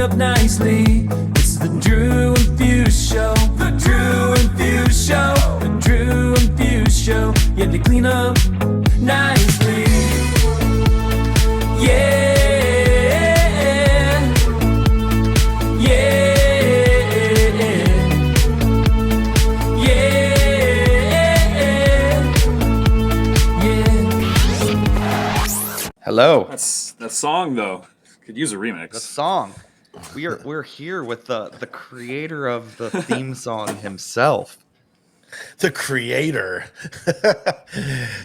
up nicely. It's the Drew and Fuse show. The Drew and Fuse show. The Drew and Fuse show. Yeah, they clean up nicely. Yeah. Hello. That song though could use a remix. The song. We're here with the creator of the theme song himself. The creator.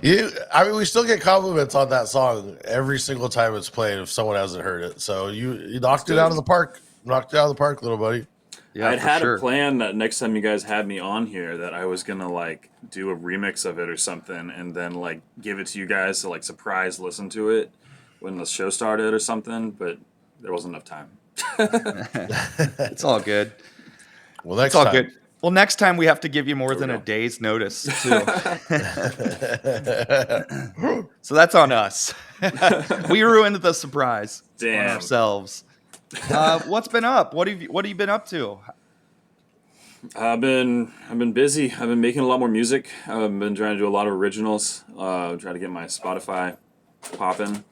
We still get compliments on that song every single time it's played if someone hasn't heard it. So you knocked it out of the park. Knocked it out of the park, little buddy. Yeah, I'd had a plan that next time you guys had me on here that I was gonna like do a remix of it or something and then like give it to you guys to like surprise listen to it when the show started or something, but there wasn't enough time. It's all good. Well, next It's all time. good. Well, next time we have to give you more than a day's notice, too. So that's on us. We ruined the surprise on ourselves. What's been up? What have you been up to? I've been busy. I've been making a lot more music. I've been trying to do a lot of originals. Trying to get my Spotify popping.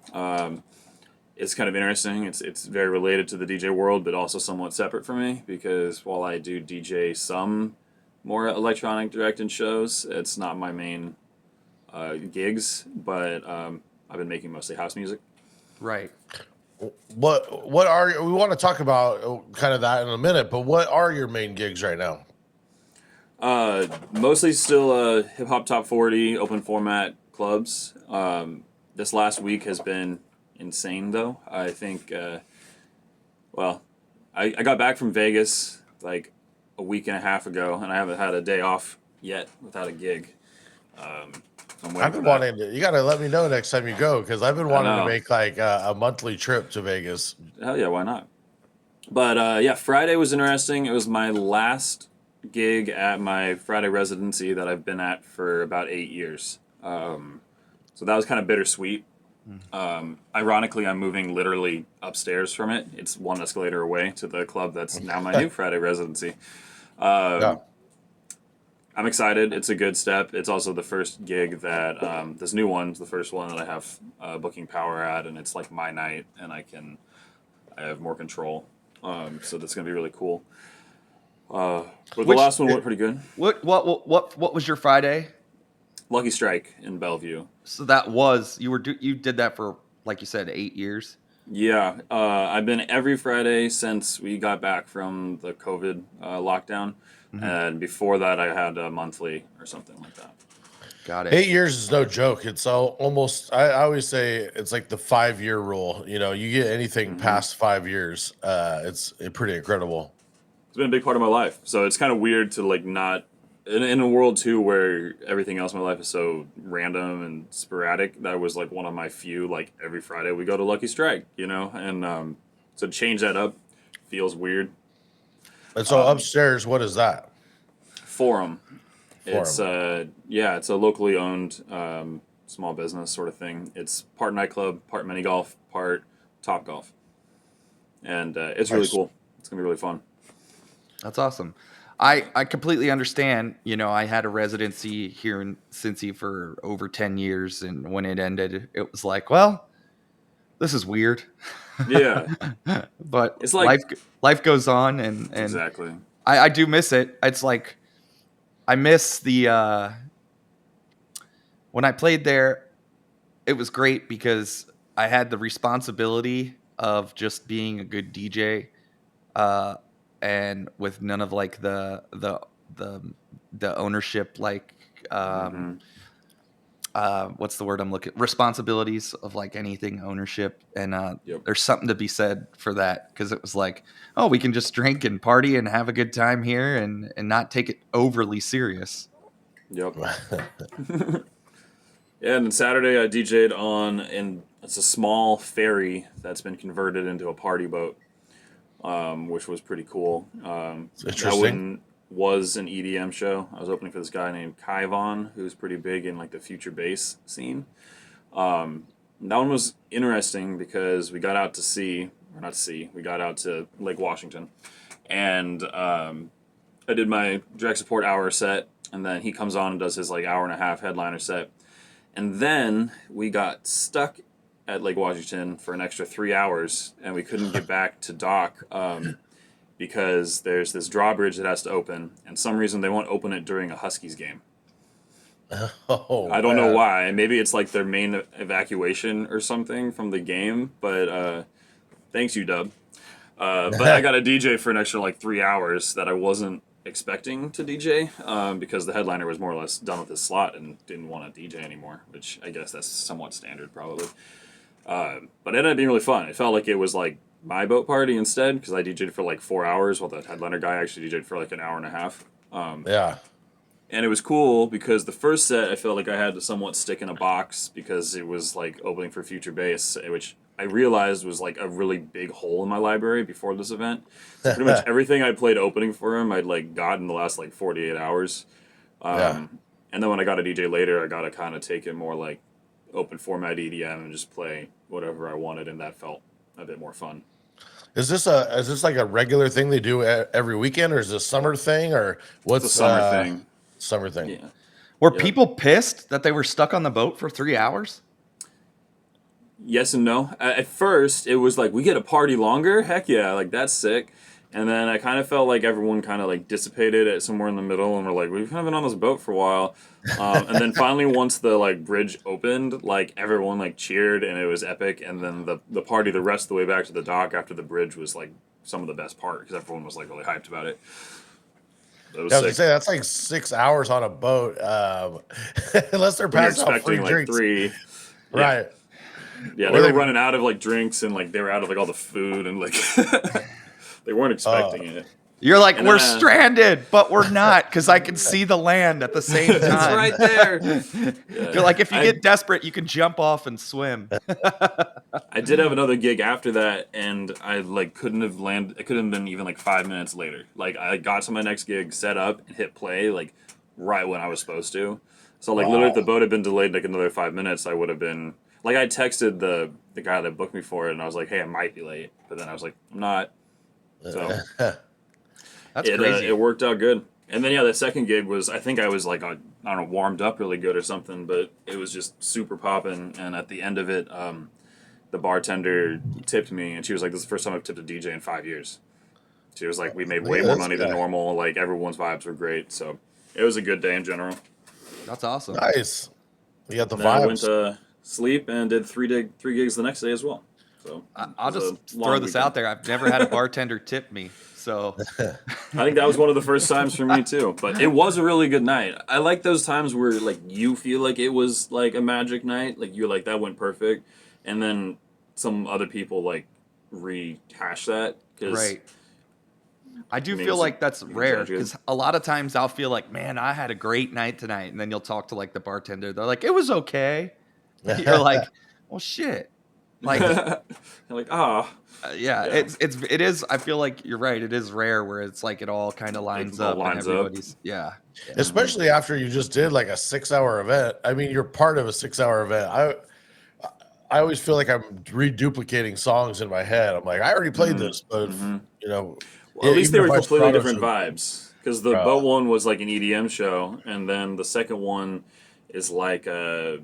It's kind of interesting. It's very related to the DJ world, but also somewhat separate from me because while I do DJ some more electronic directed shows, it's not my main gigs. But I've been making mostly house music. Right. What are we want to talk about kind of that in a minute, but what are your main gigs right now? Mostly still hip hop top 40 open format clubs. This last week has been insane though. I think I got back from Vegas like a week and a half ago and I haven't had a day off yet without a gig. I've been wanting to, you gotta let me know next time you go because I've been wanting to make like a monthly trip to Vegas. Hell yeah, why not? But yeah, Friday was interesting. It was my last gig at my Friday residency that I've been at for about 8 years. So that was kind of bittersweet. Ironically, I'm moving literally upstairs from it. It's one escalator away to the club that's now my new Friday residency. I'm excited. It's a good step. It's also the first gig that this new one's the first one that I have booking power at, and it's like my night, and I have more control. So that's gonna be really cool. But the last one went pretty good. What was your Friday? Lucky Strike in Bellevue. So that was you did that for, like you said, 8 years. Yeah, I've been every Friday since we got back from the COVID lockdown, and before that I had a monthly or something like that. Got it. 8 years is no joke. It's almost. I always say it's like the 5-year rule. You know, you get anything past 5 years, it's pretty incredible. It's been a big part of my life, so it's kind of weird to like not. In a world too where everything else in my life is so random and sporadic, that was like one of my few, like every Friday we go to Lucky Strike, you know, and so to change that up feels weird. And so upstairs, what is that? Forum. It's it's a locally owned small business sort of thing. It's part nightclub, part mini golf, part Top Golf, and it's really cool. It's gonna be really fun. That's awesome. I completely understand. You know, I had a residency here in Cincy for over 10 years, and when it ended, it was like, well, this is weird. Yeah. But it's like life goes on, and exactly. I do miss it. It's like I miss the when I played there, it was great because I had the responsibility of just being a good DJ. And with none of like the ownership, like what's the word I'm looking, responsibilities of like anything ownership, and there's something to be said for that because it was like, oh, we can just drink and party and have a good time here and not take it overly serious. Yep. Yeah, and then Saturday I DJ'd on, and it's a small ferry that's been converted into a party boat. Which was pretty cool. Interesting. That one was an EDM show. I was opening for this guy named Kaivon, who's pretty big in like the future bass scene. That one was interesting because we got out to sea, or not sea. We got out to Lake Washington, and I did my direct support hour set, and then he comes on and does his like hour and a half headliner set, and then we got stuck at Lake Washington for an extra 3 hours, and we couldn't get back to dock because there's this drawbridge that has to open, and some reason they won't open it during a Huskies game. Oh, I don't know why. Maybe it's like their main evacuation or something from the game, but thanks, UW. But I got a DJ for an extra like 3 hours that I wasn't expecting to DJ because the headliner was more or less done with his slot and didn't want to DJ anymore, which I guess that's somewhat standard probably. But it ended up being really fun. It felt like it was like my boat party instead because I DJ'd for like 4 hours while the headliner guy actually DJ'd for like an hour and a half. Yeah. And it was cool because the first set I felt like I had to somewhat stick in a box because it was like opening for Future Bass, which I realized was like a really big hole in my library before this event. So pretty much everything I played opening for him I'd like got in the last like 48 hours. And then when I got a DJ later, I got to kind of take it more like open format EDM and just play whatever I wanted, and that felt a bit more fun. Is this like a regular thing they do every weekend, or is this a summer thing, or what's It's a summer thing. Summer thing. Yeah. Were people pissed that they were stuck on the boat for 3 hours? Yes and no. At first, it was like, we get a party longer? Heck yeah, like that's sick. And then I kind of felt like everyone kind of like dissipated at somewhere in the middle, and we're like, we've kind of been on this boat for a while. And then finally, once the like bridge opened, like everyone like cheered, and it was epic. And then the party the rest of the way back to the dock after the bridge was like some of the best part because everyone was like really hyped about it. I was gonna say that's like 6 hours on a boat, unless they're passing out free expecting like drinks. 3. Right. Yeah, they were running out of like drinks and like they were out of like all the food and like they weren't expecting it. You're like, And we're then, stranded, but we're not because I can see the land at the same time. It's right there. Yeah. You're like, if you get desperate, you can jump off and swim. I did have another gig after that, and I like couldn't have landed. It couldn't have been even like 5 minutes later. Like I got to my next gig, set up, and hit play like right when I was supposed to. So like literally, if the boat had been delayed like another 5 minutes, I would have been like I texted the guy that booked me for it, and I was like, hey, I might be late, but then I was like, I'm not. So That's crazy. It worked out good. And then the second gig was I think I was like I don't know, warmed up really good or something, but it was just super popping. And at the end of it, the bartender tipped me, and she was like, "This is the first time I've tipped a DJ in 5 years." She was like, "We made way more money than normal. Like everyone's vibes were great, so it was a good day in general." That's awesome. Nice. You got the Then I vibes. went to sleep and did three gigs the next day as well. So I'll it was just a long throw this weekend. out there. I've never had a bartender tip me, so I think that was one of the first times for me too. But it was a really good night. I like those times where like you feel like it was like a magic night, like you're like that went perfect, and then some other people like rehash that. right. I do I mean, feel it's like that's rare exaggerated. because a lot of times I'll feel like, man, I had a great night tonight, and then you'll talk to like the bartender. They're like, it was okay. You're like, well, shit. Like, You're like yeah, it is. I feel like you're right. It is rare where it's like it all kind of lines all up lines and up. everybody's yeah. Especially after you just did like a 6 hour event. I mean, you're part of a 6 hour event. I always feel like I'm reduplicating songs in my head. I'm like, I already played this, but you know, Well, at least they even were if I completely Furtado different should- vibes. Because the boat one was like an EDM show, and then the second one is like a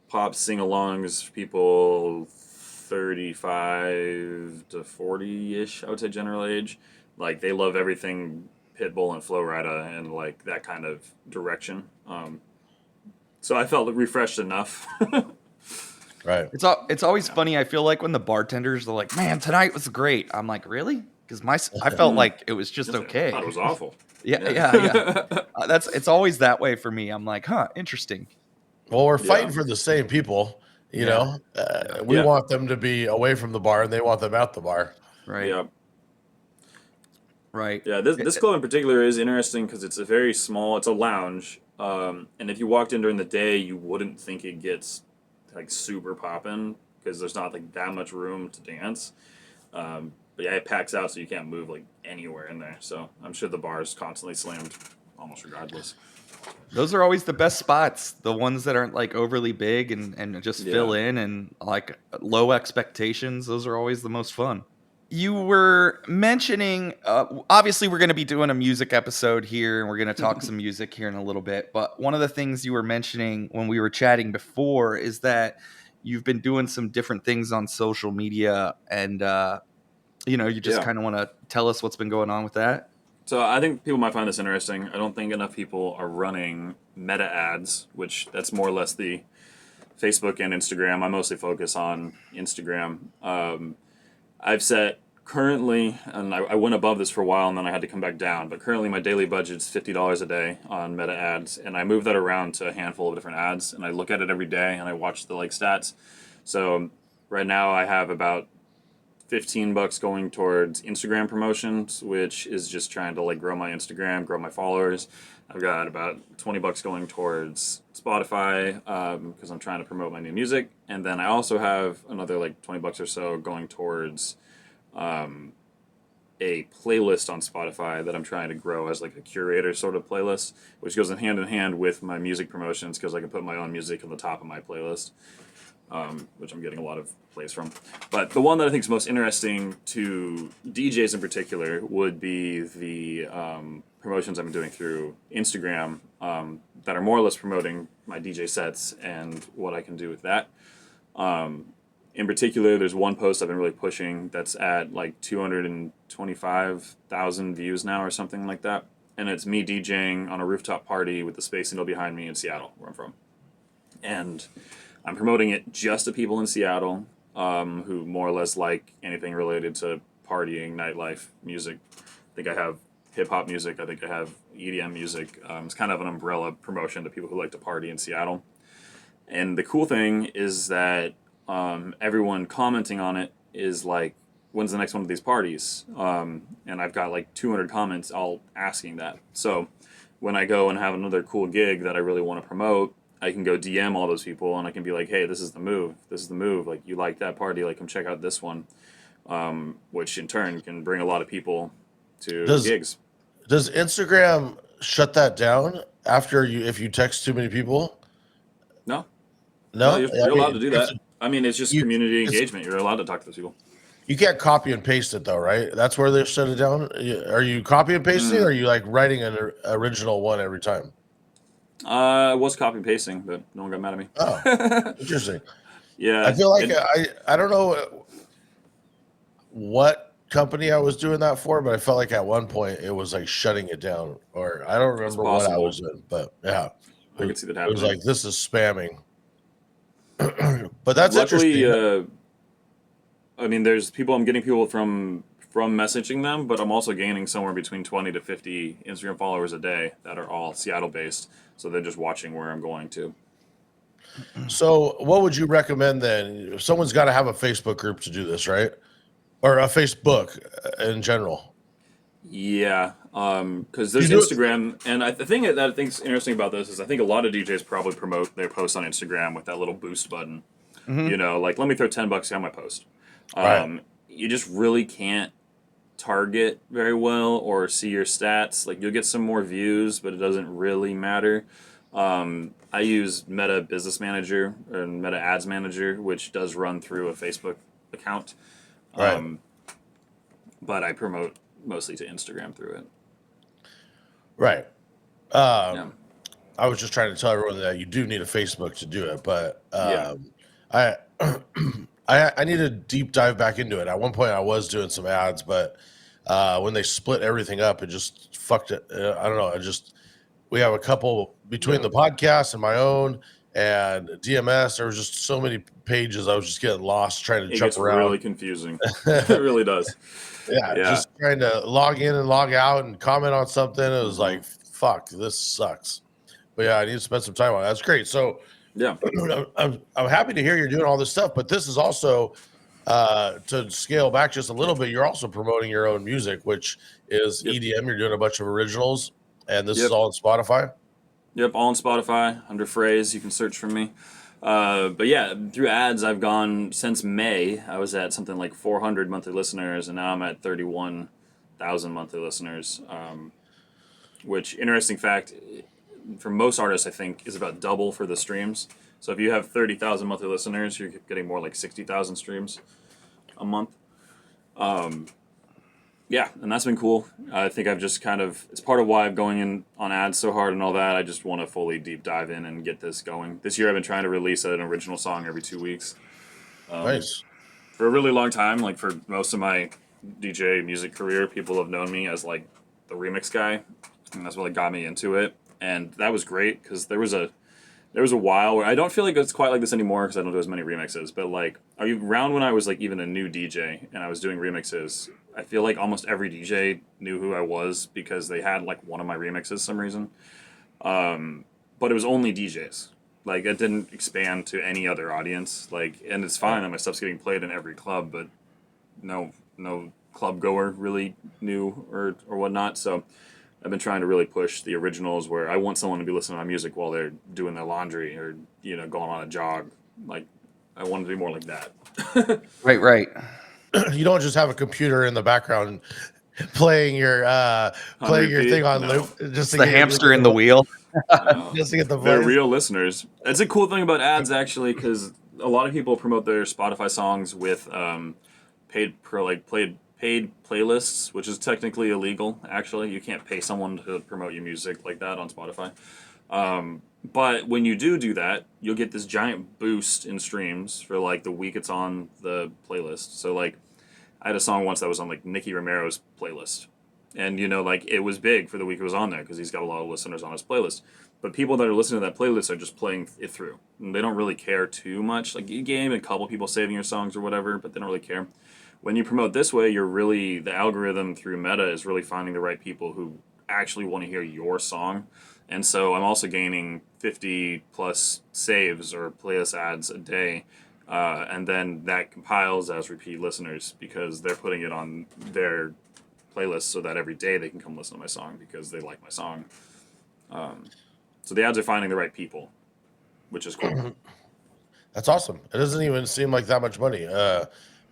pop sing-alongs, people 35 to 40-ish, I would say general age. Like, they love everything Pitbull and Flowrida and like that kind of direction. So I felt refreshed enough. Right. It's always funny. I feel like when the bartenders are like, "Man, tonight was great." I'm like, "Really?" Because I felt like it was just okay. I thought it was awful. Yeah. It's always that way for me. I'm like, "Huh, interesting." Well, we're fighting for the same people. You know, we Yeah. want them to be away from the bar, and they want them at the bar. Right. Yeah. Right. Yeah, this club in particular is interesting because it's a very small, it's a lounge. And if you walked in during the day, you wouldn't think it gets like super poppin' because there's not like that much room to dance. But yeah, it packs out so you can't move like anywhere in there. So I'm sure the bar is constantly slammed almost regardless. Those are always the best spots. The ones that aren't like overly big and just fill in and like low expectations. Those are always the most fun. You were mentioning, obviously, we're going to be doing a music episode here and we're going to talk some music here in a little bit. But one of the things you were mentioning when we were chatting before is that you've been doing some different things on social media and, you just kind of want to tell us what's been going on with that. So I think people might find this interesting. I don't think enough people are running meta ads, which that's more or less the Facebook and Instagram. I mostly focus on Instagram. I've set currently, and I went above this for a while and then I had to come back down, but currently my daily budget's $50 a day on meta ads, and I move that around to a handful of different ads, and I look at it every day and I watch the stats. So right now I have about $15 going towards Instagram promotions, which is just trying to grow my Instagram, grow my followers. I've got about $20 going towards Spotify because I'm trying to promote my new music, and then I also have another $20 or so going towards a playlist on Spotify that I'm trying to grow as a curator sort of playlist, which goes hand in hand with my music promotions because I can put my own music on the top of my playlist. Which I'm getting a lot of plays from. But the one that I think is most interesting to DJs in particular would be the promotions I've been doing through Instagram that are more or less promoting my DJ sets and what I can do with that. In particular, there's one post I've been really pushing that's at 225,000 views now or something like that. And it's me DJing on a rooftop party with the Space Needle behind me in Seattle, where I'm from. And I'm promoting it just to people in Seattle who more or less like anything related to partying, nightlife, music. I think I have hip-hop music. I think I have EDM music. It's kind of an umbrella promotion to people who like to party in Seattle. And the cool thing is that everyone commenting on it is when's the next one of these parties? And I've got 200 comments all asking that. So when I go and have another cool gig that I really want to promote, I can go DM all those people and I can be like, hey, this is the move. This is the move. You like that party, come check out this one. Which in turn can bring a lot of people to gigs. Does Instagram shut that down if you text too many people? No. No? You're allowed to do that. It's just community engagement. You're allowed to talk to those people. You can't copy and paste it though, right? That's where they shut it down. Are you copy and pasting or are you writing an original one every time? I was copy and pasting, but no one got mad at me. Oh, interesting. Yeah. I feel like I don't know what company I was doing that for, but I felt like at one point it was shutting it down, or I don't remember what I was in, but yeah. I could see that happening. It was this is spamming. But that's luckily, interesting. There's people, I'm getting people from messaging them, but I'm also gaining somewhere between 20 to 50 Instagram followers a day that are all Seattle based. So they're just watching where I'm going to. So what would you recommend then? Someone's got to have a Facebook group to do this, right? Or a Facebook in general. Yeah, because there's Instagram, and the thing that I think's interesting about this is I think a lot of DJs probably promote their posts on Instagram with that little boost button. Mm-hmm. Let me throw $10 on my post. Right. You just really can't target very well or see your stats. You'll get some more views, but it doesn't really matter. I use Meta Business Manager and Meta Ads Manager, which does run through a Facebook account. Right. But I promote mostly to Instagram through it. Right. Yeah. I was just trying to tell everyone that you do need a Facebook to do it, but I need to deep dive back into it. At one point I was doing some ads, but when they split everything up, it just fucked it. I don't know. We have a couple between the podcast and my own and DMS. There was just so many pages. I was just getting lost trying to jump around. It's really confusing. It really does. Yeah, just trying to log in and log out and comment on something. It was fuck, this sucks. But yeah, I need to spend some time on it. That's great. So yeah, I'm happy to hear you're doing all this stuff, but this is also to scale back just a little bit. You're also promoting your own music, which is EDM. You're doing a bunch of originals, and this is all on Spotify. Yep, all on Spotify under Fraze. You can search for me. But yeah, through ads, I've gone since May. I was at something like 400 monthly listeners, and now I'm at 31,000 monthly listeners. Which, interesting fact, for most artists, I think, is about double for the streams. So if you have 30,000 monthly listeners, you're getting more like 60,000 streams a month. Yeah, and that's been cool. I think I've just kind of, it's part of why I'm going in on ads so hard and all that. I just want to fully deep dive in and get this going. This year I've been trying to release an original song every 2 weeks. Nice. For a really long time, like for most of my DJ music career, people have known me as like the remix guy, and that's what like got me into it. And that was great because there was a while where I don't feel like it's quite like this anymore because I don't do as many remixes. But like around when I was like even a new DJ and I was doing remixes, I feel like almost every DJ knew who I was because they had like one of my remixes for some reason. But it was only DJs. Like it didn't expand to any other audience. Like, and it's fine that my stuff's getting played in every club, but no club goer really knew or whatnot. So I've been trying to really push the originals where I want someone to be listening to my music while they're doing their laundry or, you know, going on a jog. Like, I want to be more like that. Right. You don't just have a computer in the background playing your thing on loop. Just to The get hamster in the wheel. just to get the They're voice. real listeners. That's a cool thing about ads, actually, because a lot of people promote their Spotify songs with paid playlists, which is technically illegal. Actually, you can't pay someone to promote your music like that on Spotify. But when you do that, you'll get this giant boost in streams for like the week it's on the playlist. So like, I had a song once that was on like Nicky Romero's playlist, and you know, like it was big for the week it was on there because he's got a lot of listeners on his playlist. But people that are listening to that playlist are just playing it through, and they don't really care too much. Like you gain a couple people saving your songs or whatever, but they don't really care. When you promote this way, you're really, the algorithm through Meta is really finding the right people who actually want to hear your song. And so I'm also gaining 50 plus saves or playlist ads a day. And then that compiles as repeat listeners because they're putting it on their playlist so that every day they can come listen to my song because they like my song. So the ads are finding the right people, which is cool. That's awesome. It doesn't even seem like that much money.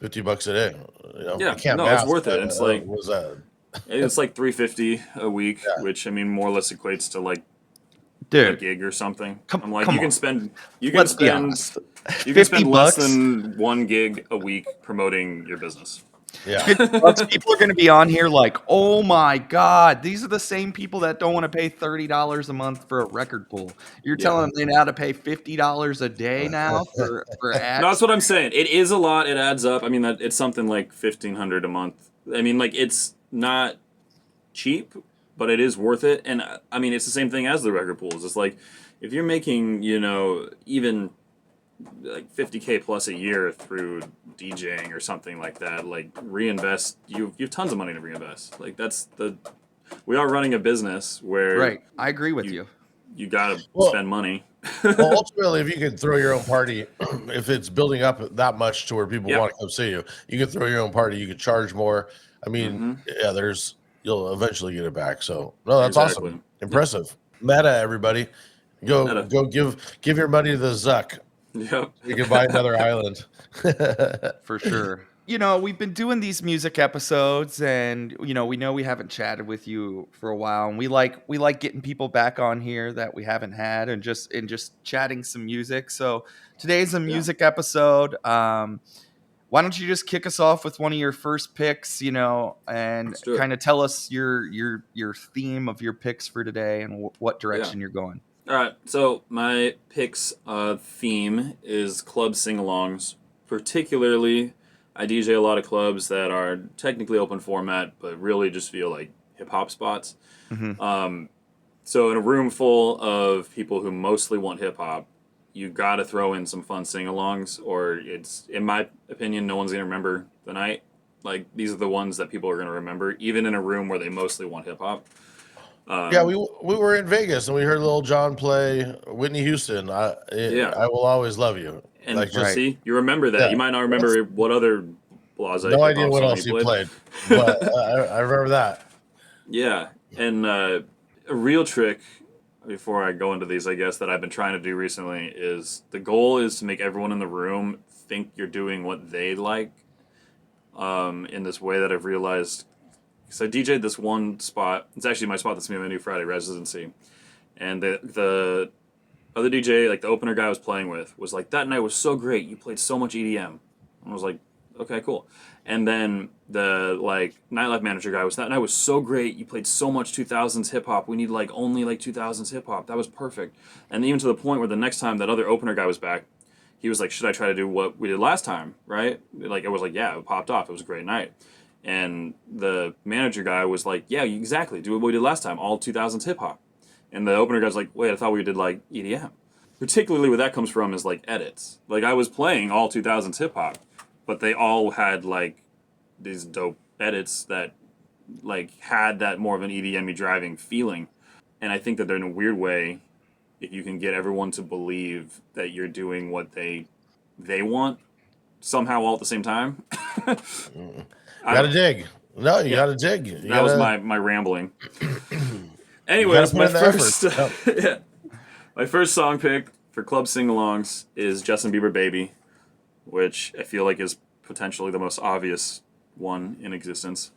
$50 a day. You know, Yeah, I can't no, math, it's worth it. It's like, what was that? it's like $350 a week, Yeah. which I mean more or less equates to like a Dude, gig or something. Come- I'm like, come you can on. spend let's be honest. you can spend less $50? than 1 gig a week promoting your business. Yeah. $50, people are going to be on here like, oh my God, these are the same people that don't want to pay $30 a month for a record pool. You're Yeah. telling them they now to pay $50 a day now for ads? No, that's what I'm saying. It is a lot. It adds up. I mean, that it's something like $1,500 a month. I mean, like it's not cheap, but it is worth it. And I mean, it's the same thing as the record pools. It's like if you're making, you know, even like 50K plus a year through DJing or something like that, like reinvest. You have tons of money to reinvest. Like we are running a business where Right. I agree with you. you gotta Well- spend money. Well, ultimately, if you can throw your own party, if it's building up that much to where people Yeah. want to come see you, you can throw your own party. You can charge more. I mean, Mm-hmm. you'll eventually get it back. So no, that's Exactly. awesome, impressive. Meta, everybody, Meta. go give your money to the Zuck. Yep. You can buy another island. For sure. You know, we've been doing these music episodes and you know we haven't chatted with you for a while and we like getting people back on here that we haven't had and just chatting some music. So today's a music episode. Why don't you just kick us off with one of your first picks, you know, and Let's do it. kind of tell us your theme of your picks for today and what direction you're going. All right, so my picks theme is club sing-alongs. Particularly, I DJ a lot of clubs that are technically open format, but really just feel like hip-hop spots. Mm-hmm. So in a room full of people who mostly want hip-hop, you got to throw in some fun sing-alongs, or it's, in my opinion, no one's going to remember the night. Like, these are the ones that people are going to remember, even in a room where they mostly want hip-hop. Yeah, we were in Vegas and we heard Lil Jon play Whitney Houston. I will always love you. And Like, just see, you remember that. Yeah. You might not remember what other Blase no idea hip-hop what song else he played, but I remember that. Yeah, and a real trick, before I go into these, I guess, that I've been trying to do recently is the goal is to make everyone in the room think you're doing what they like in this way that I've realized. Because I DJ'd this one spot. It's actually my spot that's going to be my new Friday residency. and the other DJ, like the opener guy I was playing with, was like, that night was so great. You played so much EDM. And I was like, okay, cool. And then the like nightlife manager guy was, that night was so great. You played so much 2000s hip hop. We need like only like 2000s hip hop. That was perfect. And even to the point where the next time that other opener guy was back, he was like, should I try to do what we did last time? Right? Like, it was like, yeah, it popped off. It was a great night. And the manager guy was like, yeah, exactly. Do what we did last time. All 2000s hip hop. And the opener guy's like, wait, I thought we did like EDM. Particularly where that comes from is like edits. Like, I was playing all 2000s hip hop, but they all had like these dope edits that like had that more of an EDM-y driving feeling. And I think that they're in a weird way, if you can get everyone to believe that you're doing what they want somehow all at the same time. You gotta dig. No, you gotta dig. That was my rambling. Anyways, my first my first song pick for club sing-alongs is Justin Bieber "Baby," which I feel like is potentially the most obvious one in existence.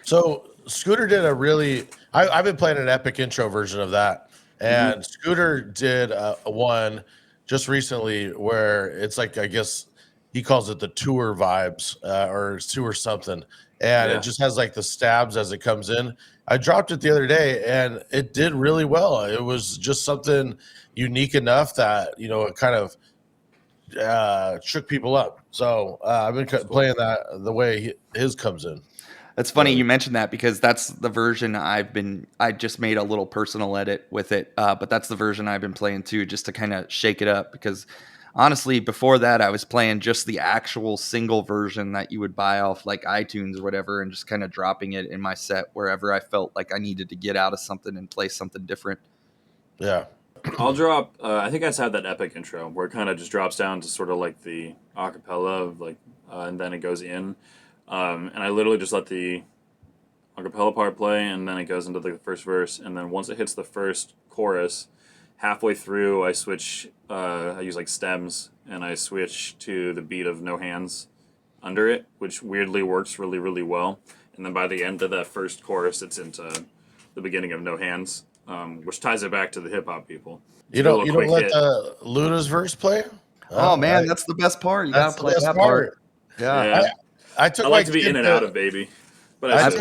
So Scooter did a really. I've been playing an epic intro version of that, and Scooter did a one just recently where it's like, I guess he calls it the tour vibes or tour something, and it just has like the stabs as it comes in. I dropped it the other day, and it did really well. It was just something unique enough that, you know, it kind of shook people up. So I've been playing that the way his comes in. It's funny you mentioned that because that's the version I just made a little personal edit with it, but that's the version I've been playing too, just to kind of shake it up. Because honestly, before that, I was playing just the actual single version that you would buy off like iTunes or whatever, and just kind of dropping it in my set wherever I felt like I needed to get out of something and play something different. Yeah. I'll drop, I think I just had that epic intro where it kind of just drops down to sort of like the acapella of like, and then it goes in. And I literally just let the acapella part play, and then it goes into the first verse. And then once it hits the first chorus, halfway through, I switch, I use like stems, and I switch to the beat of No Hands under it, which weirdly works really, really well. And then by the end of that first chorus, it's into the beginning of No Hands, which ties it back to the hip hop people. You don't let the Luda's verse play? Oh man, that's the best part. You gotta play that part. Yeah. I like to be in and out of Baby, but I took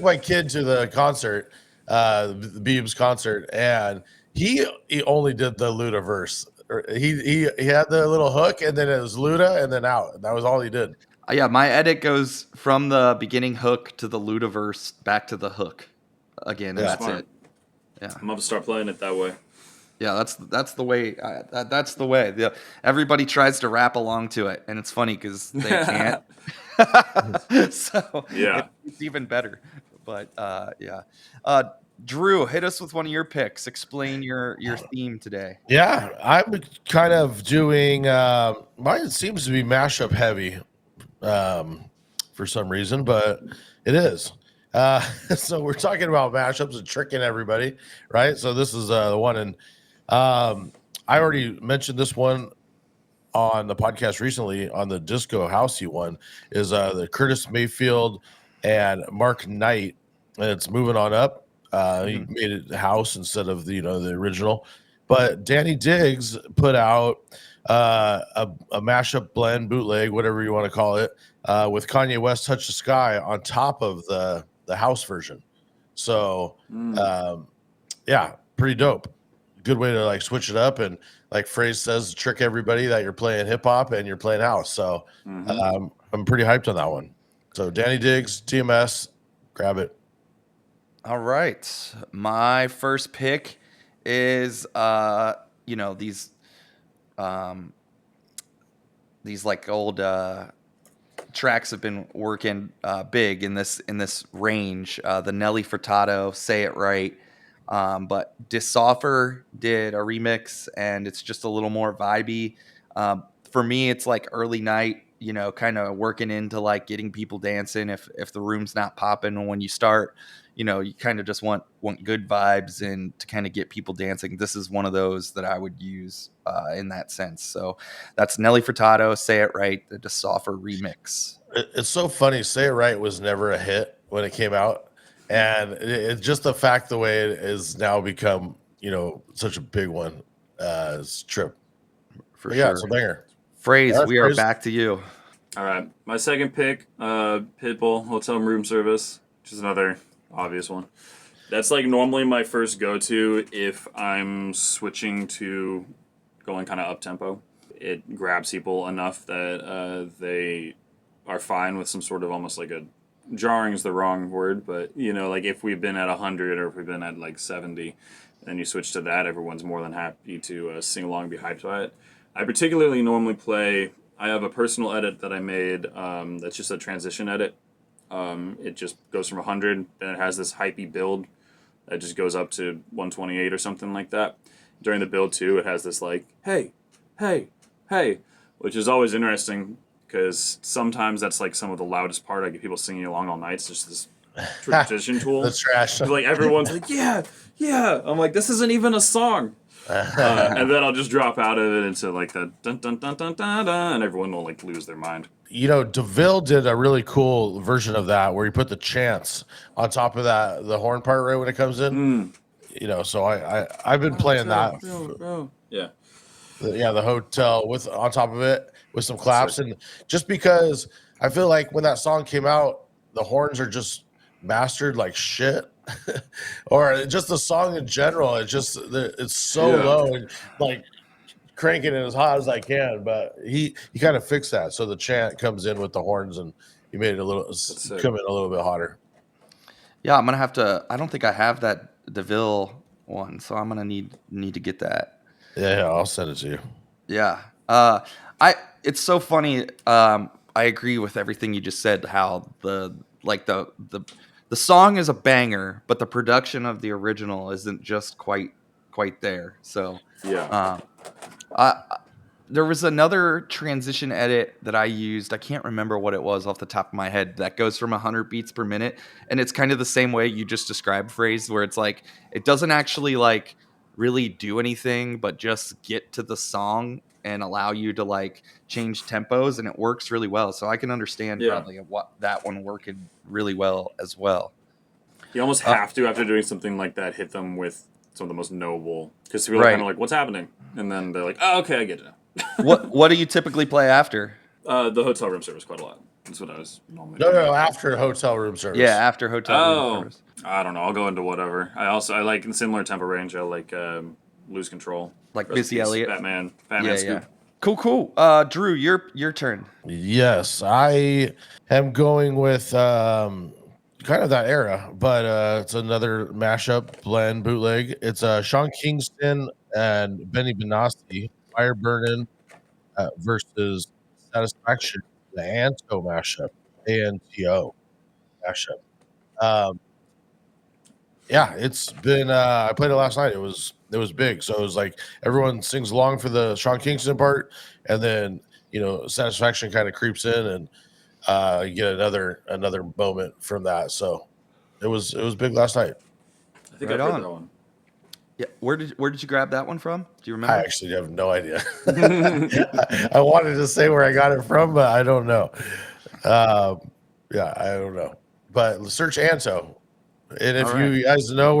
my kid to the concert, the Biebs concert, and he only did the Luda verse. He had the little hook, and then it was Luda, and then out. That was all he did. Yeah, my edit goes from the beginning hook to the Luda verse back to the hook again, and that's it. Yeah, I'm gonna start playing it that way. Yeah, that's the way. That's the way. Everybody tries to rap along to it, and it's funny because they can't. So yeah, it's even better. But yeah, Drew, hit us with one of your picks. Explain your theme today. Yeah, I'm kind of doing. Mine seems to be mashup heavy, for some reason, but it is. So we're talking about mashups and tricking everybody, right? So this is the one, and I already mentioned this one on the podcast recently on the disco housey one. Is the Curtis Mayfield and Mark Knight, and it's moving on up. He made it house instead of the original, but Danny Diggz put out a mashup blend, bootleg, whatever you want to call it, with Kanye West "Touch the Sky" on top of the house version. So yeah, pretty dope. Good way to like switch it up, and like Fraze says, trick everybody that you're playing hip hop and you're playing house. So I'm pretty hyped on that one. So Danny Diggz, TMS, grab it. All right, my first pick is these like old tracks have been working big in this range. The Nelly Furtado, Say It Right. But SOFFER did a remix, and it's just a little more vibey. For me, it's like early night, kind of working into like getting people dancing. If the room's not popping when you start, you kind of just want good vibes and to kind of get people dancing. This is one of those that I would use in that sense. So that's Nelly Furtado, Say It Right, the SOFFER remix. It's so funny. Say It Right was never a hit when it came out. and it's just the fact the way it is now become, such a big one. Is Trip. For But yeah, sure. it's a banger. Phrase, Yeah, we are Phrase. back to you. All right, my second pick, Pitbull, Hotel Room Service, which is another obvious one. That's like normally my first go-to if I'm switching to going kind of up-tempo. It grabs people enough that they are fine with some sort of almost like a jarring is the wrong word, but like if we've been at 100 or if we've been at like 70, and you switch to that, everyone's more than happy to sing along and be hyped by it. I particularly normally play. I have a personal edit that I made that's just a transition edit. It just goes from 100, then it has this hypey build that just goes up to 128 or something like that. During the build too, it has this like, hey, hey, hey, which is always interesting because sometimes that's like some of the loudest part. I get people singing along all night. It's just this transition tool. That's trash. Like everyone's like, yeah, yeah. I'm like, this isn't even a song. And then I'll just drop out of it into like the dun dun dun dun dun dun, and everyone will like lose their mind. DeVille did a really cool version of that where he put the chants on top of the horn part right when it comes in. So I've been playing that. Yeah. The hotel with on top of it with some claps, and just because I feel like when that song came out, the horns are just mastered like shit. Or just the song in general, it's so low and like cranking it as hot as I can, but he kind of fixed that so the chant comes in with the horns and he made it come in a little bit hotter. Yeah, I'm gonna have to. I don't think I have that DeVille one, so I'm gonna need to get that. Yeah, I'll send it to you. Yeah, it's so funny. I agree with everything you just said. How the song is a banger, but the production of the original isn't just quite there. So yeah. There was another transition edit that I used. I can't remember what it was off the top of my head. That goes from 100 beats per minute, and it's kind of the same way you just described, Phrase, where it's like it doesn't actually like really do anything, but just get to the song and allow you to like change tempos, and it works really well. So I can understand probably what that one working really well as well. You almost have to, after doing something like that, hit them with some of the most knowable, because people are kind of like, "What's happening?" And then they're like, "Oh, okay, I get it now." What do you typically play after? The hotel room service quite a lot. That's what I was normally. No, after hotel room service. Yeah, after hotel room service. I don't know. I'll go into whatever. I like in similar tempo range. I like Lose Control, like Missy Elliott, Batman Scoop. Yeah. Cool. Drew, your turn. Yes, I am going with kind of that era, but it's another mashup blend bootleg. It's Sean Kingston and Benny Benassi, Fire Burnin' versus Satisfaction, the Anto mashup, ANTO mashup. Yeah, it's been. I played it last night. It was big, so it was like everyone sings along for the Sean Kingston part, and then Satisfaction kind of creeps in, and you get another moment from that. So it was big last night. I think I heard that one. Yeah, where did you grab that one from? Do you remember? I actually have no idea. I wanted to say where I got it from, but I don't know. Yeah, I don't know. But search Anto. And if you guys know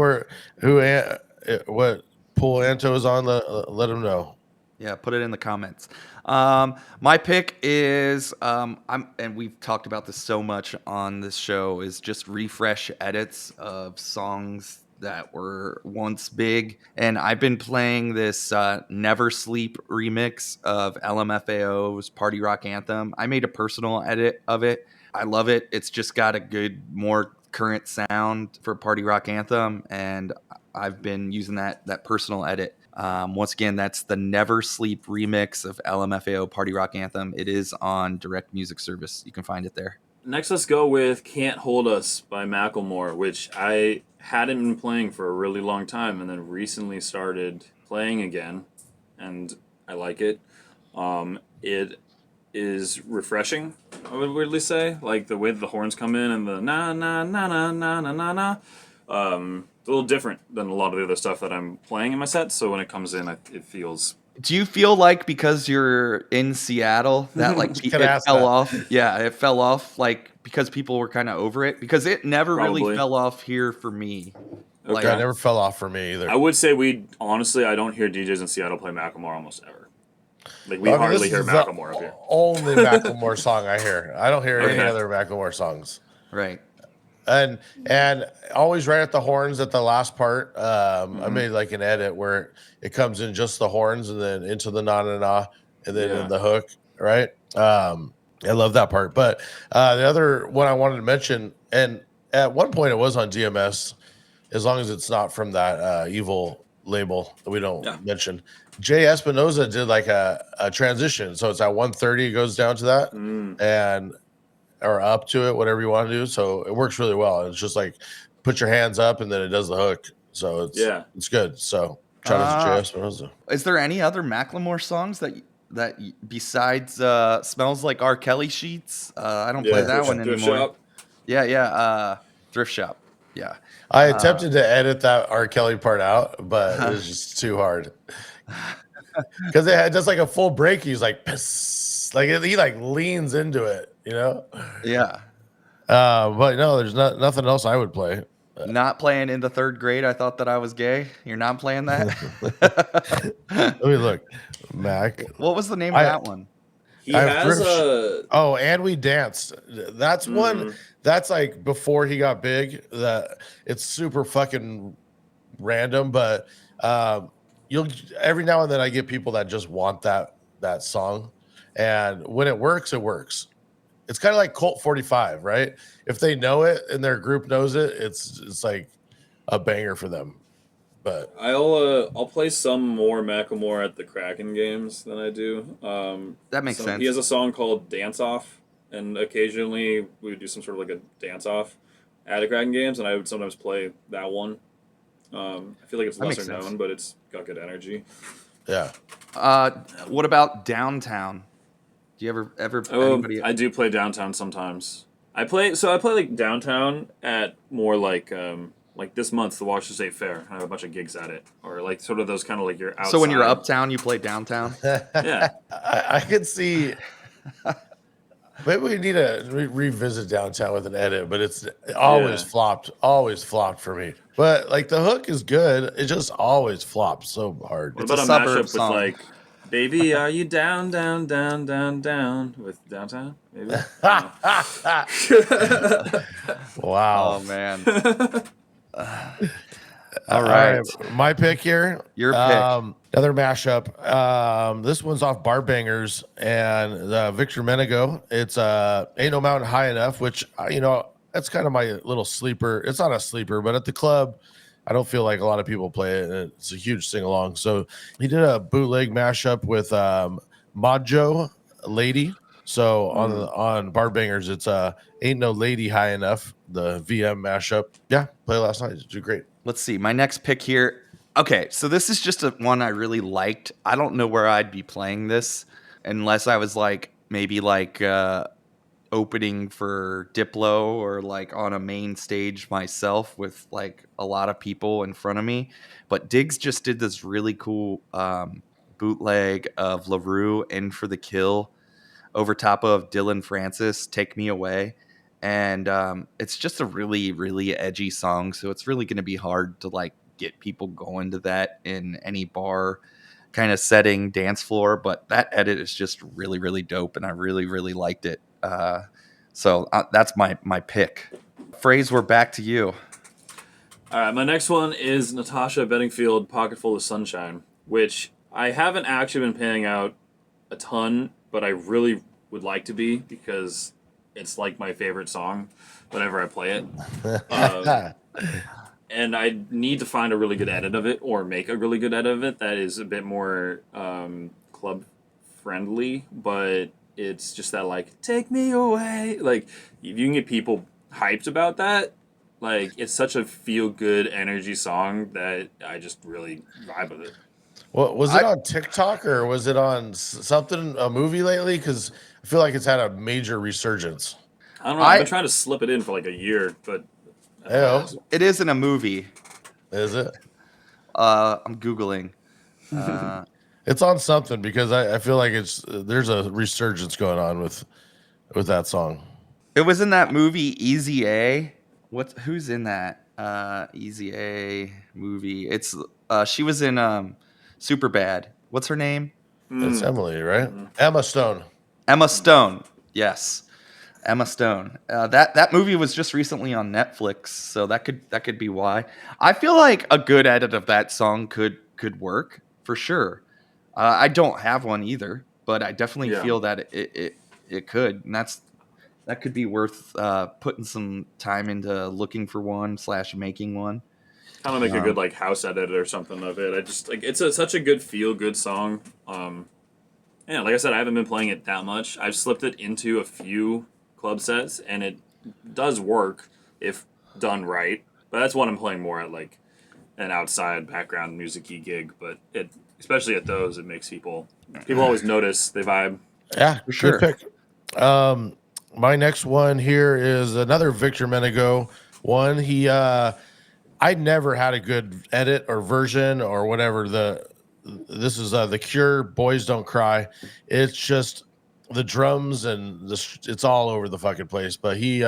what pool Anto is on, let them know. Yeah, put it in the comments. My pick is and we've talked about this so much on this show, is just refresh edits of songs that were once big. And I've been playing this Never Sleep remix of LMFAO's Party Rock Anthem. I made a personal edit of it. I love it. It's just got a good, more current sound for Party Rock Anthem, and I've been using that personal edit. Once again, that's the Never Sleep remix of LMFAO Party Rock Anthem. It is on Direct Music Service. You can find it there. Next, let's go with Can't Hold Us by Macklemore, which I hadn't been playing for a really long time and then recently started playing again, and I like it. It is refreshing, I would weirdly say. Like the way the horns come in and the na na na na na na na na. It's a little different than a lot of the other stuff that I'm playing in my set, so when it comes in, it feels Do you feel like because you're in Seattle that like Can it ask fell that. off? Yeah, it fell off like because people were kind of over it because it never really Probably. fell off here for me. Like, Yeah, it never fell off for me either. I would say honestly, I don't hear DJs in Seattle play Macklemore almost ever. Like, we I mean, hardly this hear is the Macklemore up here. only Macklemore song I hear. I don't hear any Okay. other Macklemore songs. right. And always right at the horns at the last part. I made like an edit where it comes in just the horns and then into the na na na and then Yeah. in the hook. Right. I love that part. But the other one I wanted to mention, and at one point it was on DMS, as long as it's not from that evil label that we don't mention. Jay Espinoza did like a transition. So it's at 1:30, it goes down to that. And or up to it, whatever you want to do. So it works really well. It's just like put your hands up and then it does the hook. So it's good. So shout out to Jay Espinoza. Is there any other Macklemore songs that besides "Smells Like R. Kelly Sheets"? I don't play that one Thrift anymore. Shop. Yeah. Thrift Shop. Yeah. I attempted to edit that R. Kelly part out, but it was just too hard. Because it does like a full break. He's like, piss. Like he like leans into it, you know? Yeah. But no, there's nothing else I would play. Not playing in the third grade. I thought that I was gay. You're not playing that? Let me look. Mac. What was the name of that one? He I have has thrift Oh, and we danced. That's one. That's like before he got big. That it's super fucking random, but you'll every now and then I get people that just want that song, and when it works, it works. It's kind of like Colt 45, right? If they know it and their group knows it, it's like a banger for them. But I'll play some more Macklemore at the Kraken games than I do. That makes sense. He has a song called "Dance Off," and occasionally we would do some sort of like a dance off at the Kraken games, and I would sometimes play that one. I feel like it's lesser known, but it's got good energy. yeah. What about Downtown? Do you ever anybody? I do play Downtown sometimes. I play like Downtown at more like this month, the Washington State Fair. I have a bunch of gigs at it, or like sort of those kind of like your outside. So when you're uptown, you play Downtown. Yeah, I could see. Maybe we need to revisit Downtown with an edit, but it's always flopped for me. But like the hook is good, it just always flops so hard. What It's about a a suburb mashup song. with like, "Baby, are you down, down, down, down, down" with Downtown? Maybe. Wow. Oh man. All right. My pick here. Your pick. Another mashup. This one's off Bar Bangers and Victor Menego. It's Ain't No Mountain High Enough, which that's kind of my little sleeper. It's not a sleeper, but at the club, I don't feel like a lot of people play it. And it's a huge sing along. So he did a bootleg mashup with Majo Lady. So on Bar Bangers, it's Ain't No Lady High Enough, the VM mashup. Yeah, played last night. It's great. Let's see. My next pick here. Okay, so this is just one I really liked. I don't know where I'd be playing this unless I was like maybe like opening for Diplo or like on a main stage myself with like a lot of people in front of me. But Diggz just did this really cool bootleg of Roux In For The Kill over top of Dillon Francis, Take Me Away. And it's just a really, really edgy song. So it's really going to be hard to like get people going to that in any bar kind of setting, dance floor. But that edit is just really, really dope. And I really, really liked it. So that's my pick. Fraze, we're back to you. All right, my next one is Natasha Bedingfield, Pocketful of Sunshine, which I haven't actually been paying out a ton, but I really would like to be because it's like my favorite song whenever I play it. And I need to find a really good edit of it or make a really good edit of it that is a bit more club friendly, but it's just that like, take me away. Like, if you can get people hyped about that, like, it's such a feel-good energy song that I just really vibe with it. Well, was it on TikTok or was it on a movie lately? Because I feel like it's had a major resurgence. I don't know. I've been trying to slip it in for like a year, but it is in a movie. Is it? I'm Googling. It's on something because I feel like there's a resurgence going on with that song. It was in that movie Easy A. Who's in that Easy A movie? It's she was in Superbad. What's her name? It's Emily, right? Emma Stone. Emma Stone. Yes, Emma Stone. That movie was just recently on Netflix, so that could be why. I feel like a good edit of that song could work for sure. I don't have one either, but I definitely feel that it could, and that could be worth putting some time into looking for one / making one. Kind of make a good like house edit or something of it. I just like it's such a good feel good song. Yeah, like I said, I haven't been playing it that much. I've slipped it into a few club sets, and it does work if done right. But that's one I'm playing more at like an outside background music-y gig. But especially at those, it makes people always notice, they vibe. Yeah, For sure. Good pick. My next one here is another Victor Menego one. I never had a good edit or version or whatever. This is The Cure, Boys Don't Cry. It's just the drums and it's all over the fucking place. But he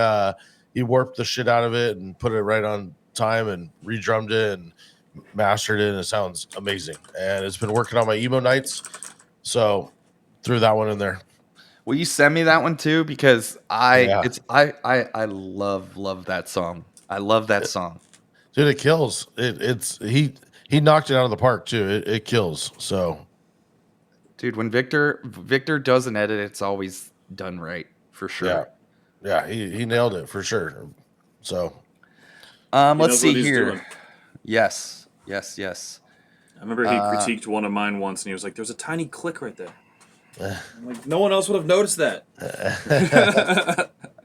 warped the shit out of it and put it right on time and re-drummed it and mastered it, and it sounds amazing. And it's been working on my emo nights, so threw that one in there. Will you send me that one too? Because I love that song. I love that song. Dude, it kills. He knocked it out of the park too. It kills. So, dude, when Victor does an edit, it's always done right for sure. Yeah, he nailed it for sure. So, let's see here. Doing. Yes. I remember he critiqued one of mine once, and he was like, "There's a tiny click right there." I'm like, no one else would have noticed that.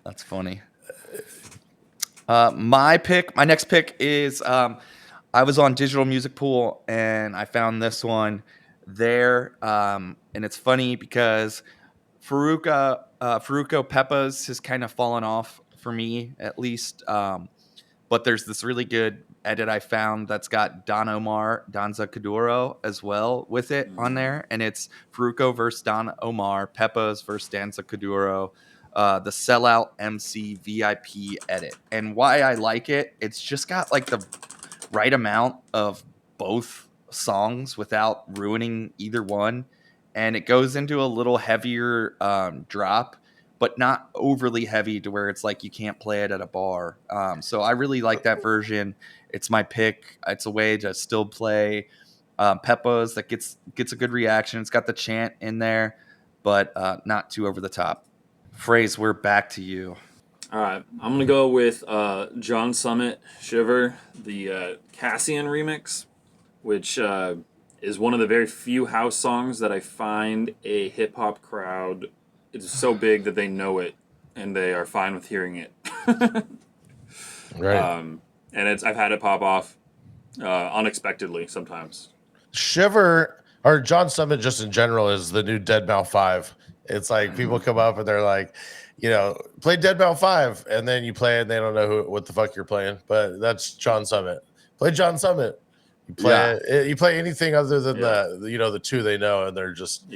That's funny. My next pick is I was on Digital Music Pool and I found this one there, and it's funny because Farruko Pepas has kind of fallen off for me at least, but there's this really good edit I found that's got Don Omar, Danza Kuduro as well with it on there, and it's Farruko versus Don Omar, Pepas versus Danza Kuduro, the Sellout MC VIP edit. And why I like it, it's just got like the right amount of both songs without ruining either one, and it goes into a little heavier drop, but not overly heavy to where it's like you can't play it at a bar. So I really like that version. It's my pick. It's a way to still play Pepas that gets a good reaction. It's got the chant in there, but not too over the top. Fraze, we're back to you. All right, I'm going to go with John Summit, Shiver, the Cassian remix, which is one of the very few house songs that I find a hip-hop crowd, it's so big that they know it, and they are fine with hearing it. right. And I've had it pop off unexpectedly sometimes. Shiver, or John Summit just in general, is the new Deadmau 5. It's like people come up and they're like, play Deadmau 5, and then you play it and they don't know what the fuck you're playing. But that's John Summit. Play John Summit. You play anything other than the two they know, and they're just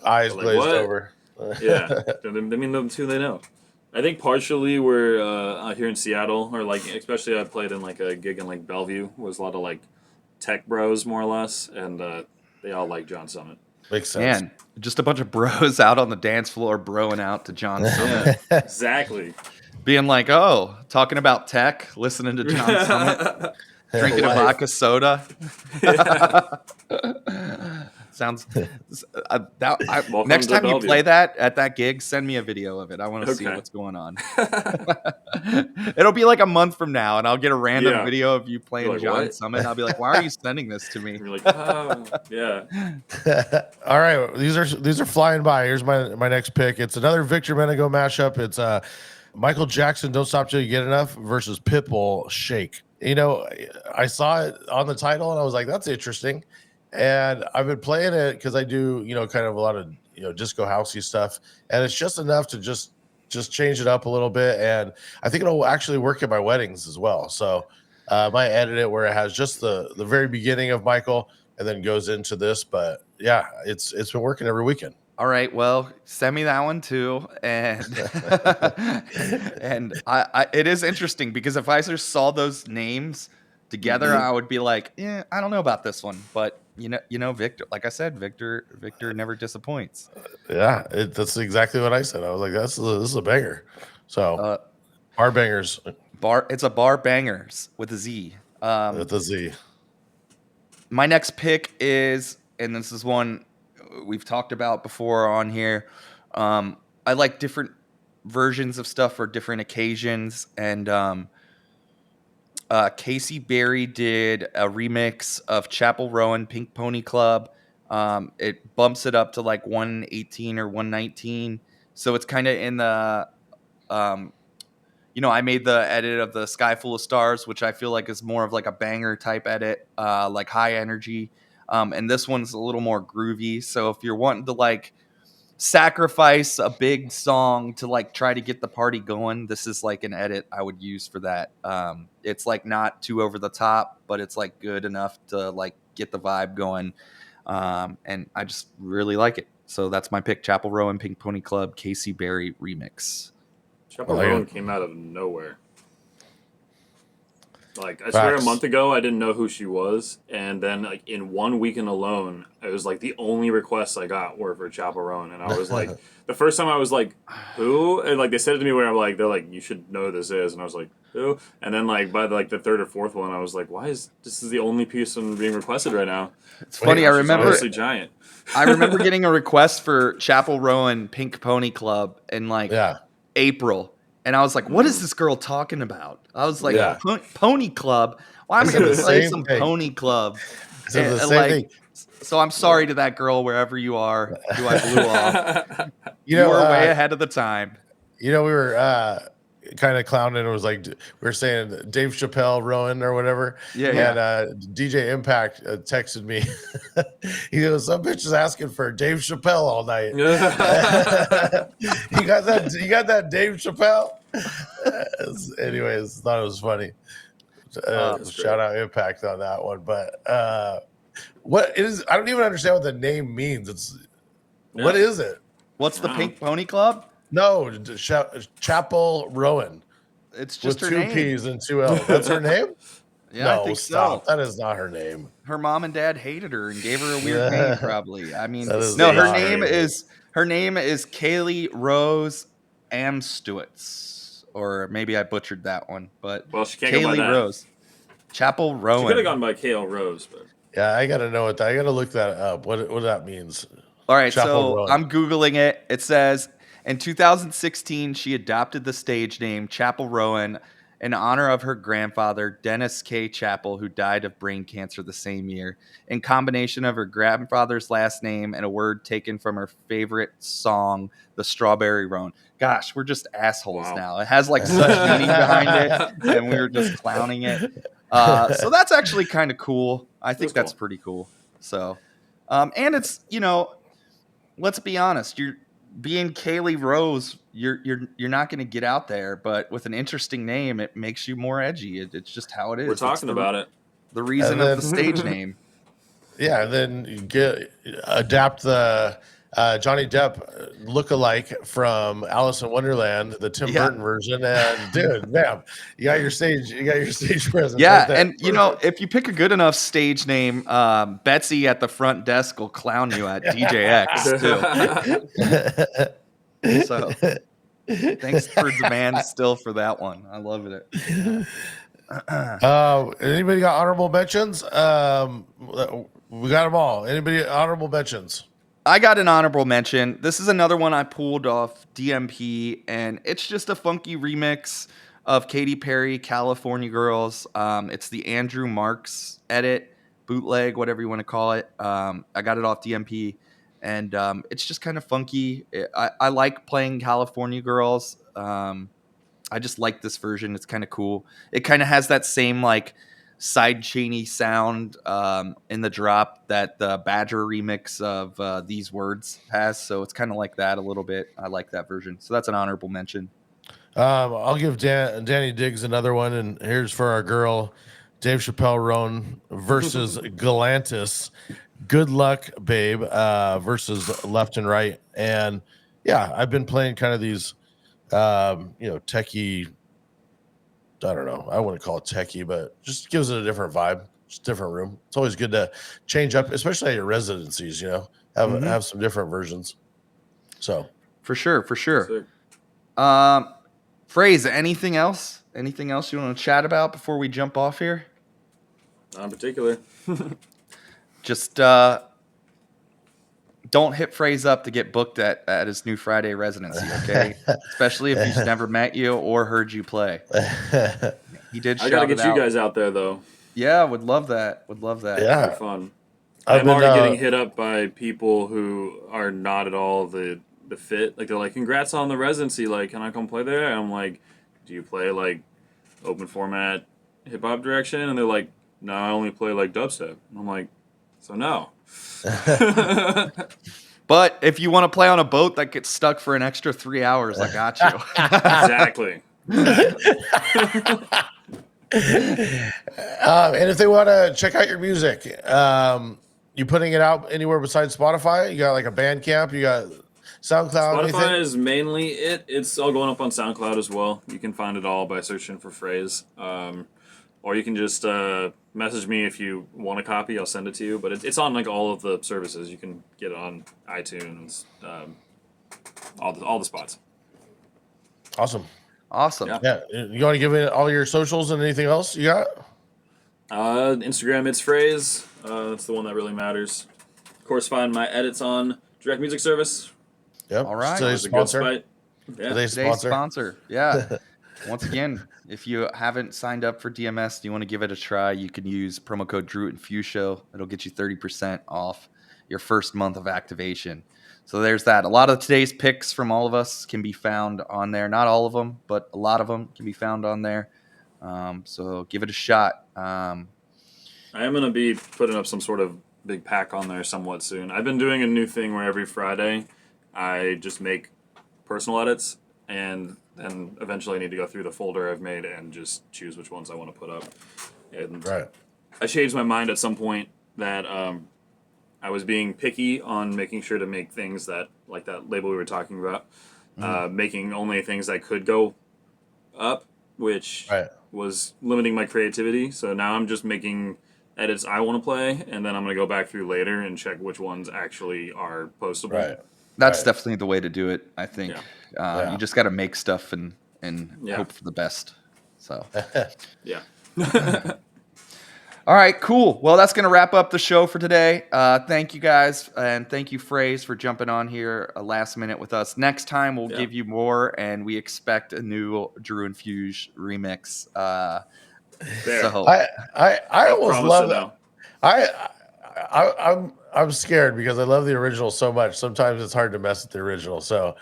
eyes like, glazed what? over. Yeah, I mean the two they know. I think partially we're here in Seattle, or like especially I played in like a gig in like Bellevue. Was a lot of like tech bros more or less, and they all like John Summit. Makes sense. Man, just a bunch of bros out on the dance floor broing out to John Summit. Exactly. Being like, oh, talking about tech, listening to John Summit, drinking a vodka soda. Sounds. Next time you play that at that gig, send me a video of it. I want to see what's going on. It'll be like a month from now, and I'll get a random video of you playing like, John Summit. And I'll be like, "Why are you sending this to me?" And you're like, "Oh, yeah." All right, these are flying by. Here's my next pick. It's another Victor Menego mashup. It's Michael Jackson, "Don't Stop Till You Get Enough" versus Pitbull, "Shake." I saw it on the title, and I was like, "That's interesting." And I've been playing it because I do, kind of a lot of, disco housey stuff. And it's just enough to just change it up a little bit. And I think it'll actually work at my weddings as well. So I might edit it where it has just the very beginning of Michael and then goes into this. But yeah, it's been working every weekend. All right, well, send me that one too, and and I it is interesting because if I just saw those names together, I would be like, yeah, I don't know about this one, but you know, Victor, like I said, Victor never disappoints. Yeah, that's exactly what I said. I was like, this is a banger. So bar bangers It's a bar bangers with a Z. with a Z. My next pick is, and this is one we've talked about before on here. I like different versions of stuff for different occasions, and Casey Berry did a remix of Chappell Roan Pink Pony Club. It bumps it up to like 118 or 119, so it's kind of in the I made the edit of the Sky Full of Stars, which I feel like is more of like a banger type edit, like high energy. And this one's a little more groovy. So if you're wanting to like sacrifice a big song to like try to get the party going, this is like an edit I would use for that. It's like not too over the top, but it's like good enough to like get the vibe going. And I just really like it. So that's my pick, Chappell Roan Pink Pony Club, Casey Berry remix. Chappell Roan came out of nowhere. Like, I swear a month ago, I didn't know who she was. And then, like, in 1 weekend alone, it was, like, the only requests I got were for Chappell Roan. And I was like, the first time I was like, who? And, like, they said it to me where I'm like, they're like, you should know who this is. And I was like, who? And then, like, by, like, the third or fourth one, I was like, why is this the only piece I'm being requested right now? It's funny, I remember. Honestly giant. I remember getting a request for Chappell Roan Pink Pony Club in, like, April. And I was like, what is this girl talking about? I was like, Pony Club? Why am I going to play some Pony Club? So I'm sorry to that girl, wherever you are, who I blew off. You were way ahead of the time. We were kind of clowning. It was like we were saying Dave Chappell, Roan, or whatever. And DJ Impact texted me. He goes, "Some bitch is asking for Dave Chappell all night." You got that? You got that, Dave Chappell? Anyways, thought it was funny. Shout out Impact on that one. But what it is? I don't even understand what the name means. What is it? What's the Pink Pony Club? No, Chappell Roan. It's just with her two name. P's and two L's. That's her name? Yeah, no, I think stop. so. That is not her name. Her mom and dad hated her and gave her a weird name, probably. I mean, her name is Kaylee Rose Amstutz, or maybe I butchered that one, but she can't Kaylee go by that. Rose, Chappell Roan. She could have gone by Kale Rose, but yeah, I gotta know what I gotta look that up. What that means. All right, Chappell so Roan. I'm Googling it. It says, in 2016, she adopted the stage name Chappell Roan in honor of her grandfather, Dennis K. Chappell, who died of brain cancer the same year, in combination of her grandfather's last name and a word taken from her favorite song, The Strawberry Roan. Gosh, we're just assholes now. It has like such meaning behind it, and we were just clowning it. So that's actually kind of cool. I think that's pretty cool. So, and it's, let's be honest. You're being Kaylee Rose. You're not going to get out there, but with an interesting name, it makes you more edgy. It's just how it is. We're talking about it. The reason of the stage name. Yeah, and then you adapt the Johnny Depp look-alike from Alice in Wonderland, the Tim Burton version, and dude, bam, you got your stage presence. Yeah, right there. and if you pick a good enough stage name, Betsy at the front desk will clown you at DJX too. So thanks for demand still for that one. I love it. Anybody got honorable mentions? We got them all. Anybody honorable mentions? I got an honorable mention. This is another one I pulled off DMP, and it's just a funky remix of Katy Perry, California Girls. It's the Andrew Marks edit, bootleg, whatever you want to call it. I got it off DMP, and it's just kind of funky. I like playing California Girls. I just like this version. It's kind of cool. It kind of has that same like side chainy sound in the drop that the Badger remix of These Words has. So it's kind of like that a little bit. I like that version. So that's an honorable mention. I'll give Danny Diggz another one, and here's for our girl Dave Chappelle Roan versus Galantis. Good Luck Babe versus Left and Right. And yeah, I've been playing kind of these, techie. I don't know. I wouldn't call it techie, but just gives it a different vibe. Just different room. It's always good to change up, especially at your residencies. Have some different versions. So for sure. Sick. Fraze, anything else? Anything else you want to chat about before we jump off here? Not in particular. Just don't hit Fraze up to get booked at his new Friday residency, okay? Especially if he's never met you or heard you play. He did. I gotta get you guys out there though. Yeah, would love that. Yeah, It'd be fun. I'm already getting hit up by people who are not at all the fit. Like they're like, "Congrats on the residency! Like, can I come play there?" And I'm like, "Do you play like open format hip hop direction?" And they're like, "No, I only play like dubstep." And I'm like, "So no." But if you want to play on a boat that gets stuck for an extra 3 hours, I got you. Exactly. And if they want to check out your music, you putting it out anywhere besides Spotify? You got like a Bandcamp? You got SoundCloud? Spotify is mainly it. It's all going up on SoundCloud as well. You can find it all by searching for Fraze. Or you can just message me if you want a copy. I'll send it to you. But it's on like all of the services. You can get it on iTunes, all the spots. Awesome. Yeah. You want to give it all your socials and anything else you got? Instagram, it's Fraze. That's the one that really matters. Of course, find my edits on Direct Music Service. Yep. All right. Today's It's a good sponsor. spite. Yeah. Today's Today's sponsor. sponsor. Yeah. Once again, if you haven't signed up for DMS, you want to give it a try, you can use promo code DrewItandFuseShow. It'll get you 30% off your first month of activation. So there's that. A lot of today's picks from all of us can be found on there. Not all of them, but a lot of them can be found on there. So give it a shot. I am going to be putting up some sort of big pack on there somewhat soon. I've been doing a new thing where every Friday I just make personal edits and then eventually I need to go through the folder I've made and just choose which ones I want to put up. And Right. I changed my mind at some point that I was being picky on making sure to make things that, like that label we were talking about, making only things that could go up, which was limiting my creativity. So now I'm just making edits I want to play, and then I'm going to go back through later and check which ones actually are postable. Right. That's definitely the way to do it, I think. Yeah. You just got to make stuff and hope for the best. So, Yeah. all right, cool. Well, that's going to wrap up the show for today. Thank you guys, and thank you, Fraze, for jumping on here last minute with us. Next time, we'll give you more, and we expect a new Drew and Fuse remix. There. So, I almost love that. I'm scared because I love the original so much. Sometimes it's hard to mess with the original. So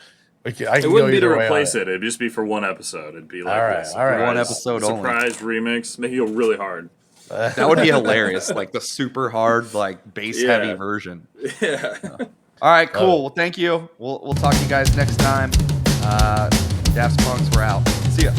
I can It go wouldn't be to either way on replace it. It'd just be for one episode. It'd be like All right, a all right. One episode only. surprise remix. Make it go really hard. that would be hilarious, like the super hard, like bass-heavy version. Yeah. All right, cool. Well, thank you. We'll talk to you guys next time. Daft Punks, we're out. See ya.